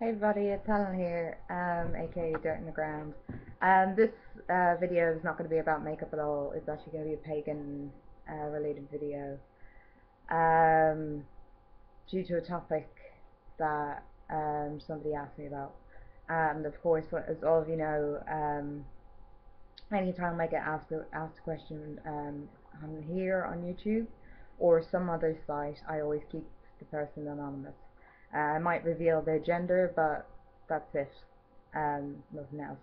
Hey everybody, it's Helen here, aka Dirt in the Ground. This video is not going to be about makeup at all. It's actually going to be a pagan related video, um, due to a topic that somebody asked me about. And of course, as all of you know, anytime I get asked a question on here on YouTube or some other site, I always keep the person anonymous. I might reveal their gender, but that's it, nothing else.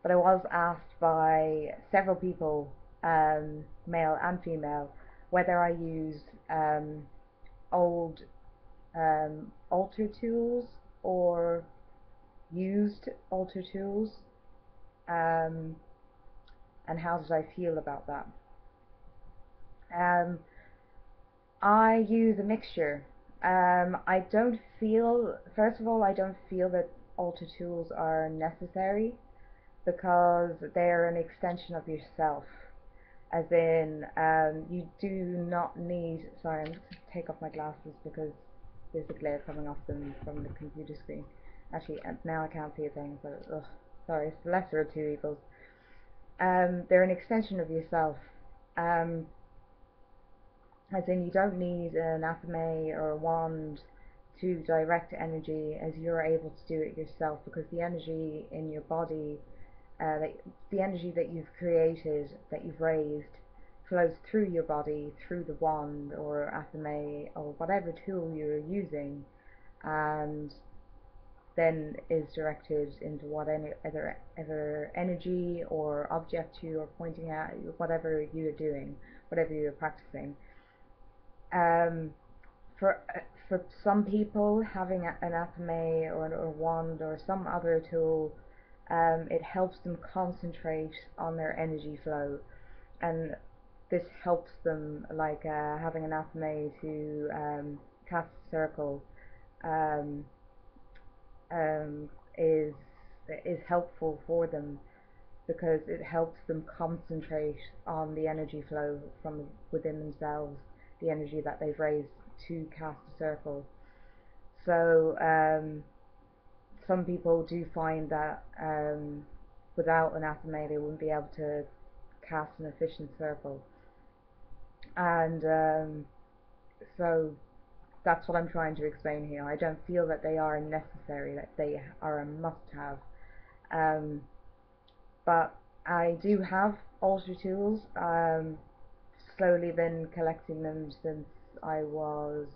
But I was asked by several people, male and female, whether I use old altar tools or used altar tools, um, and how did I feel about that. Um, I use a mixture. I don't feel, first of all, I don't feel that altar tools are necessary because they're an extension of yourself. As in, you do not need. Sorry, I'm just going to take off my glasses because there's a glare coming off them from the computer screen. Actually, now I can't see a thing, so ugh, sorry, it's the lesser of two evils. They're an extension of yourself. Um, as in, you don't need an athame or a wand to direct energy, as you're able to do it yourself, because the energy in your body, the energy that you've created, that you've raised, flows through your body, through the wand or athame or whatever tool you're using, and then is directed into whatever energy or object you are pointing at, whatever you're doing, whatever you're practicing. Um, for some people, having an athame or a wand or some other tool, it helps them concentrate on their energy flow, and this helps them, like having an athame to cast a circle, um, um, is helpful for them because it helps them concentrate on the energy flow from within themselves, the energy that they've raised to cast a circle. So some people do find that without an athame they wouldn't be able to cast an efficient circle, and so that's what I'm trying to explain here. I don't feel that they are necessary, that they are a must-have, um, but I do have altar tools. Slowly been collecting them since I was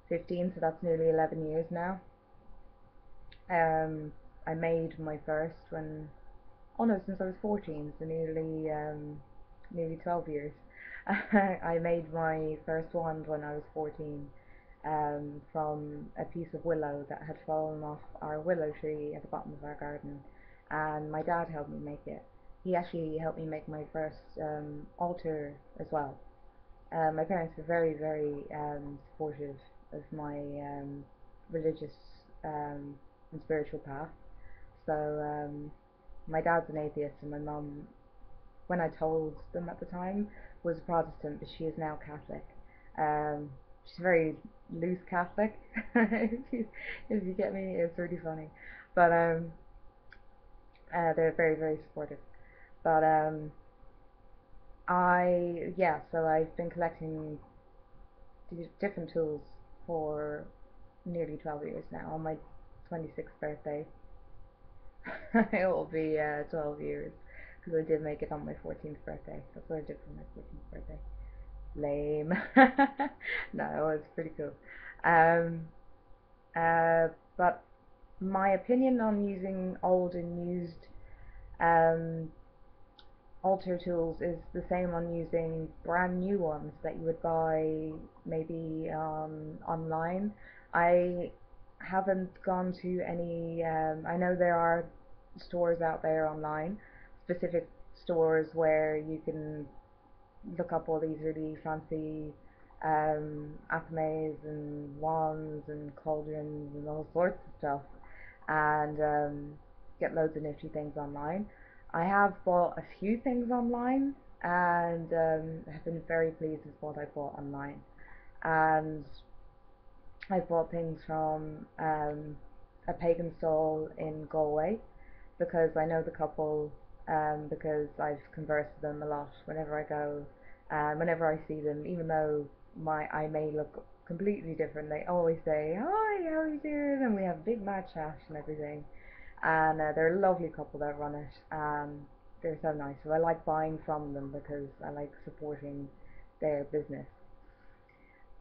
15, so that's nearly 11 years now. I made my first when, oh no, since I was 14, so nearly 12 years. I made my first wand when I was 14, from a piece of willow that had fallen off our willow tree at the bottom of our garden, and my dad helped me make it. He actually helped me make my first altar as well. My parents were very, very supportive of my religious um, and spiritual path. So my dad's an atheist, and my mum, when I told them at the time, was a Protestant, but she is now Catholic. She's very loose Catholic. If you get me, it's really funny. But they're very, very supportive. But so I've been collecting different tools for nearly 12 years now. On my 26th birthday, it will be 12 years, because I did make it on my 14th birthday. That's what I did for my 14th birthday. Lame. No, it's pretty cool. Um, but my opinion on using old and used um, altar tools is the same on using brand new ones that you would buy maybe online. I haven't gone to any. I know there are stores out there online, specific stores where you can look up all these really fancy athames and wands and cauldrons and all sorts of stuff, and get loads of nifty things online. I have bought a few things online, and have been very pleased with what I bought online. And I've bought things from a pagan stall in Galway because I know the couple, because I've conversed with them a lot whenever I go, whenever I see them, even though I may look completely different, they always say, "Hi, how are you doing?" And we have a big mad chat and everything. And they're a lovely couple that run it. They're so nice. So I like buying from them because I like supporting their business.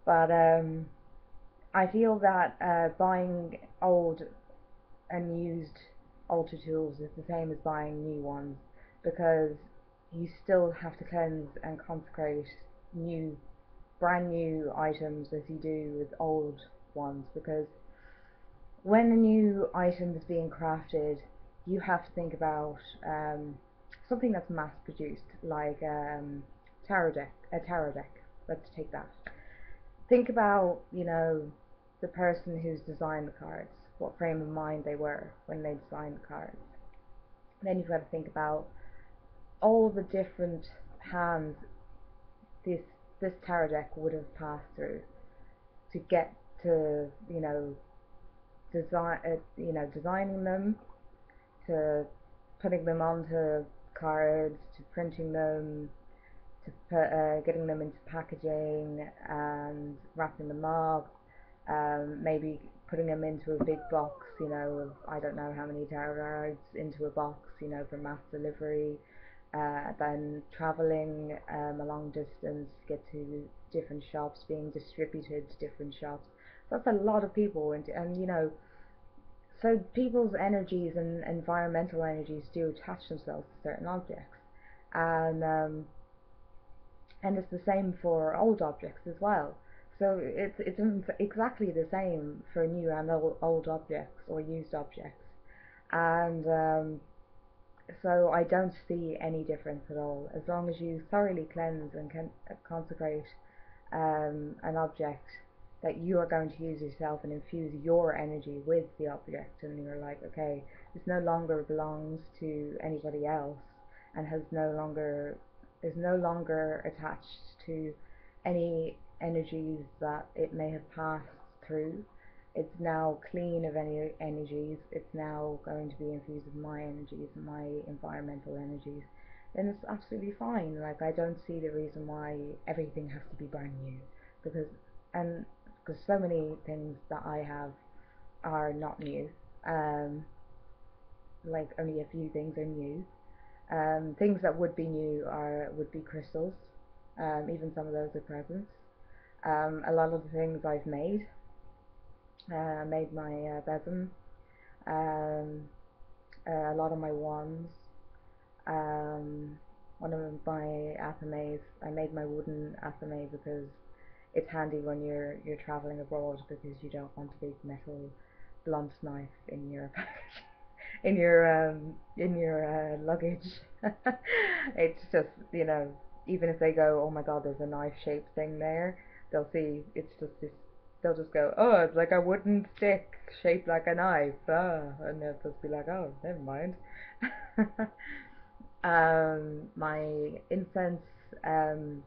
But I feel that buying old and used altar tools is the same as buying new ones because you still have to cleanse and consecrate new, brand new items as you do with old ones, because when a new item is being crafted, you have to think about something that's mass produced, like a tarot deck. Let's take that. Think about, the person who's designed the cards, what frame of mind they were when they designed the cards. Then you've got to think about all the different hands this this tarot deck would have passed through to get to, designing them, to putting them onto cards, to printing them, to getting them into packaging and wrapping them up, maybe putting them into a big box, of I don't know how many tarot cards into a box, for mass delivery, then traveling a long distance to get to different shops, being distributed to different shops. That's a lot of people, and so people's energies and environmental energies do attach themselves to certain objects, and it's the same for old objects as well. So it's exactly the same for new and old objects or used objects, and so I don't see any difference at all as long as you thoroughly cleanse and can consecrate an object that you are going to use yourself and infuse your energy with the object, and you're like, okay, this no longer belongs to anybody else and is no longer attached to any energies that it may have passed through. It's now clean of any energies. It's now going to be infused with my energies and my environmental energies. Then it's absolutely fine. Like, I don't see the reason why everything has to be brand new, because and because so many things that I have are not new. Like, only a few things are new. Things that would be new would be crystals. Even some of those are presents. A lot of the things I've made my besom, um, a lot of my wands, um, one of my athames. I made my wooden athame because it's handy when you're traveling abroad, because you don't want a big metal blunt knife in your in your luggage. It's just, even if they go, oh my god, there's a knife shaped thing there, they'll see it's just this. They'll just go, oh, it's like a wooden stick shaped like a knife, and they'll just be like, oh, never mind. My incense, the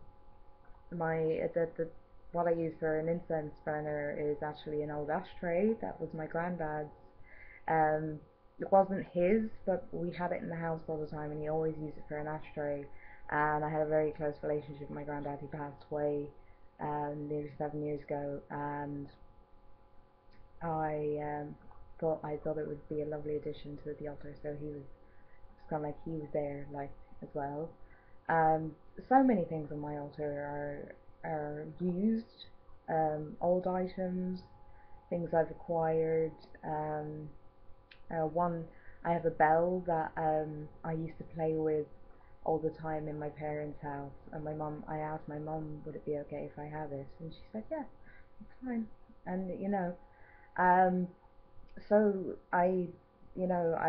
what I use for an incense burner is actually an old ashtray that was my granddad's. It wasn't his, but we had it in the house all the time, and he always used it for an ashtray. And I had a very close relationship with my granddad. He passed away nearly 7 years ago, and I thought it would be a lovely addition to the altar. So it's kind of like he was there, like, as well. Um, so many things on my altar are used, old items, things I've acquired. One, I have a bell that I used to play with all the time in my parents' house, and I asked my mum, would it be okay if I have it, and she said, yeah, it's fine. And um, so I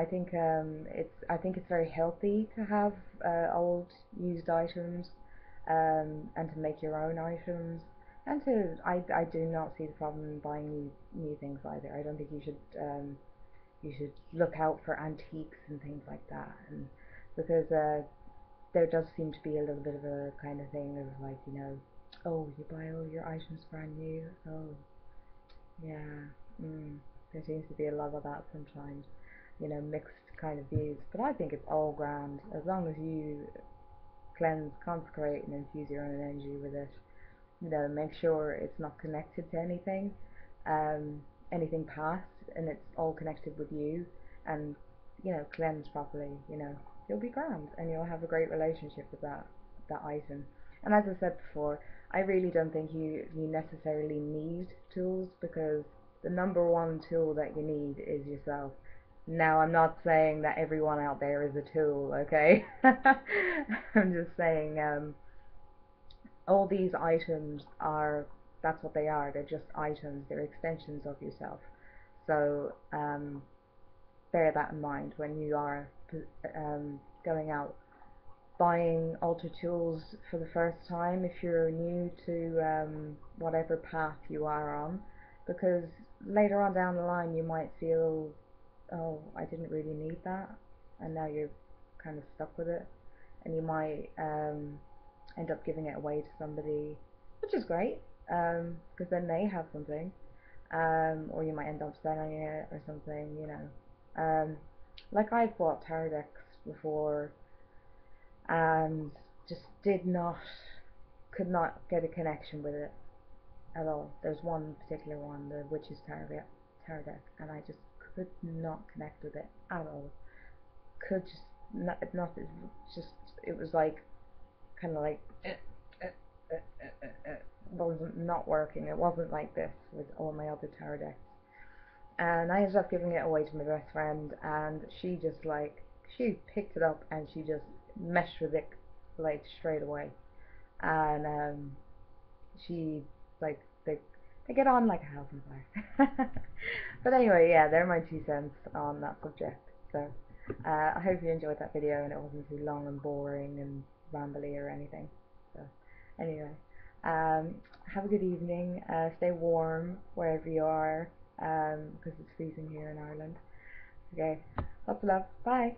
think it's very healthy to have old used items, and to make your own items, and I do not see the problem in buying new things either. I don't think you should look out for antiques and things like that, and because there does seem to be a little bit of a kind of thing of, like, oh, you buy all your items brand new, oh yeah, mm, There seems to be a lot of that sometimes, mixed kind of views. But I think it's all grand as long as you cleanse, consecrate, and infuse your own energy with it. Make sure it's not connected to anything, um, anything past, and it's all connected with you, and cleanse properly. You'll be grand, and you'll have a great relationship with that item. And as I said before, I really don't think you necessarily need tools, because the number one tool that you need is yourself. Now, I'm not saying that everyone out there is a tool, okay? I'm just saying, all these items are, that's what they are. They're just items. They're extensions of yourself. So bear that in mind when you are going out buying altar tools for the first time, if you're new to whatever path you are on, because later on down the line you might feel, oh, I didn't really need that, and now you're kind of stuck with it, and you might end up giving it away to somebody, which is great, because then they have something, or you might end up selling it or something. Like I've bought tarot decks before, and just could not get a connection with it at all. There's one particular one, the Witch's tarot deck, and I just could not connect with it at all. Could just not just, it was like kind of like wasn't not working. It wasn't like this with all my other tarot decks. And I ended up giving it away to my best friend, and she picked it up and she just meshed with it like straight away. And she like they get on like a house on fire. But anyway, yeah, they're my 2 cents on that subject. So I hope you enjoyed that video and it wasn't too long and boring and rambly or anything. So anyway, have a good evening. Stay warm wherever you are, because it's freezing here in Ireland. Okay, lots of love. Bye.